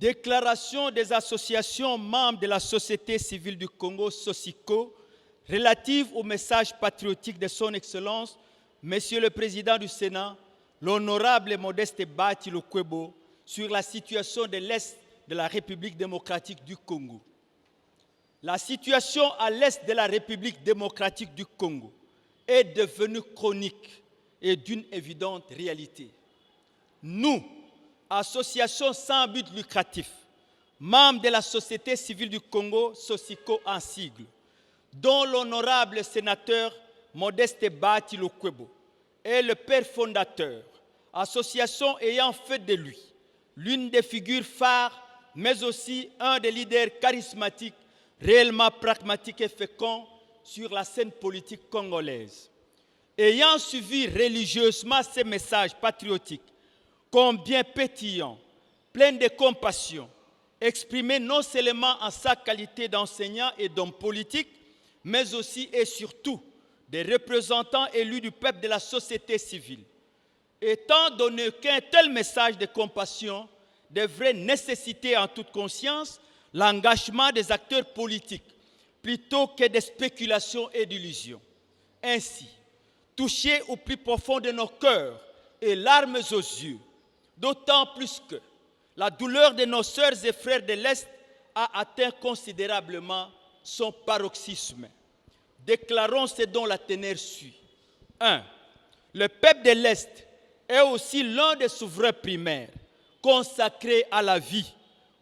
Déclaration des associations membres de la société civile du Congo, SOSICO, relative au message patriotique de son Excellence, Monsieur le Président du Sénat, l'honorable Modeste Bahati Lukwebo, sur la situation de l'Est de la République démocratique du Congo. La situation à l'Est de la République démocratique du Congo est devenue chronique et d'une évidente réalité. Nous, association sans but lucratif, membre de la société civile du Congo, SOSICO en sigle, dont l'honorable sénateur Modeste Bahati Lukwebo est le père fondateur, association ayant fait de lui l'une des figures phares, mais aussi un des leaders charismatiques, réellement pragmatiques et féconds sur la scène politique congolaise. Ayant suivi religieusement ces messages patriotiques, combien pétillants, pleins de compassion, exprimés non seulement en sa qualité d'enseignant et d'homme politique, mais aussi et surtout des représentants élus du peuple de la société civile. Étant donné qu'un tel message de compassion devrait nécessiter en toute conscience l'engagement des acteurs politiques plutôt que des spéculations et d'illusions. Ainsi, touchés au plus profond de nos cœurs et larmes aux yeux, d'autant plus que la douleur de nos sœurs et frères de l'Est a atteint considérablement son paroxysme. Déclarons ce dont la teneur suit. 1. Le peuple de l'Est est aussi l'un des souverains primaires consacrés à la vie,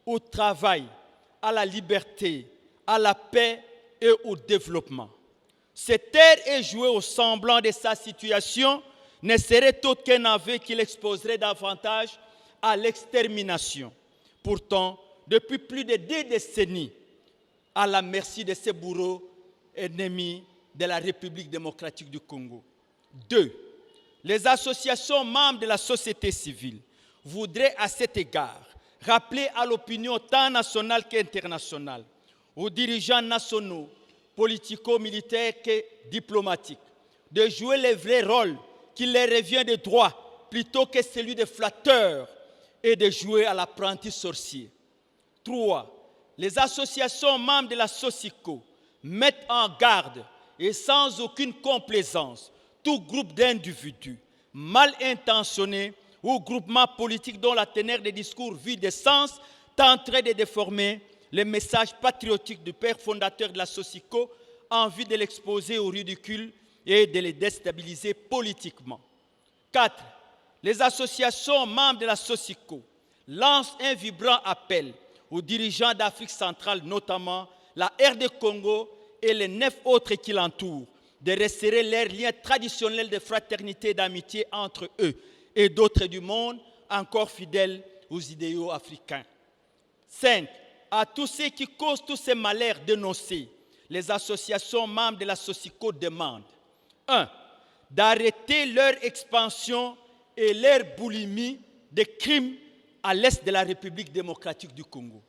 au travail, à la liberté, à la paix et au développement. Se taire et jouer au semblant de sa situation ne serait autre qu'un aveu qui l'exposerait davantage à l'extermination. Pourtant, depuis plus de 2 décennies, à la merci de ces bourreaux ennemis de la République démocratique du Congo. 2. Les associations membres de la société civile voudraient à cet égard rappeler à l'opinion tant nationale qu'internationale, aux dirigeants nationaux, politico-militaires que diplomatiques, de jouer le vrai rôle qui leur revient de droit plutôt que celui de flatteur et de jouer à l'apprenti sorcier. 3. Les associations membres de la SOSICO mettent en garde et sans aucune complaisance tout groupe d'individus mal intentionnés ou groupements politiques dont la teneur des discours vide de sens tenterait de déformer le message patriotique du père fondateur de la SOSICO en vue de l'exposer au ridicule et de les déstabiliser politiquement. 4. Les associations membres de la SOSICO lancent un vibrant appel aux dirigeants d'Afrique centrale, notamment la RD Congo et les 9 autres qui l'entourent, de resserrer leurs liens traditionnels de fraternité et d'amitié entre eux et d'autres du monde encore fidèles aux idéaux africains. 5. À tous ceux qui causent tous ces malheurs dénoncés, les associations membres de la SOSICO demandent 1. D'arrêter leur expansion et leur boulimie de crimes à l'est de la République démocratique du Congo.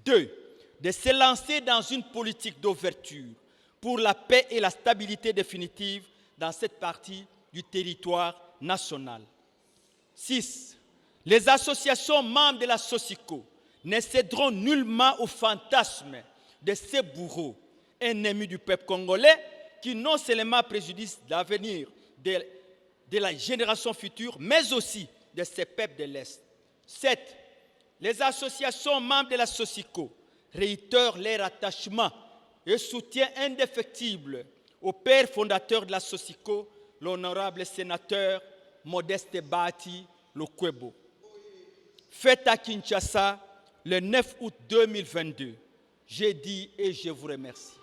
2. De se lancer dans une politique d'ouverture pour la paix et la stabilité définitive dans cette partie du territoire national. 6. Les associations membres de la SOSICO ne céderont nullement au fantasme de ces bourreaux ennemis du peuple congolais qui non seulement préjudicent l'avenir de la génération future, mais aussi de ces peuples de l'Est. 7. Les associations membres de la SOSICO réitèrent leur attachement et soutien indéfectible au père fondateur de la SOSICO, l'honorable sénateur Modeste Bahati Lukwebo. Fête à Kinshasa le 9 août 2022. J'ai dit et je vous remercie.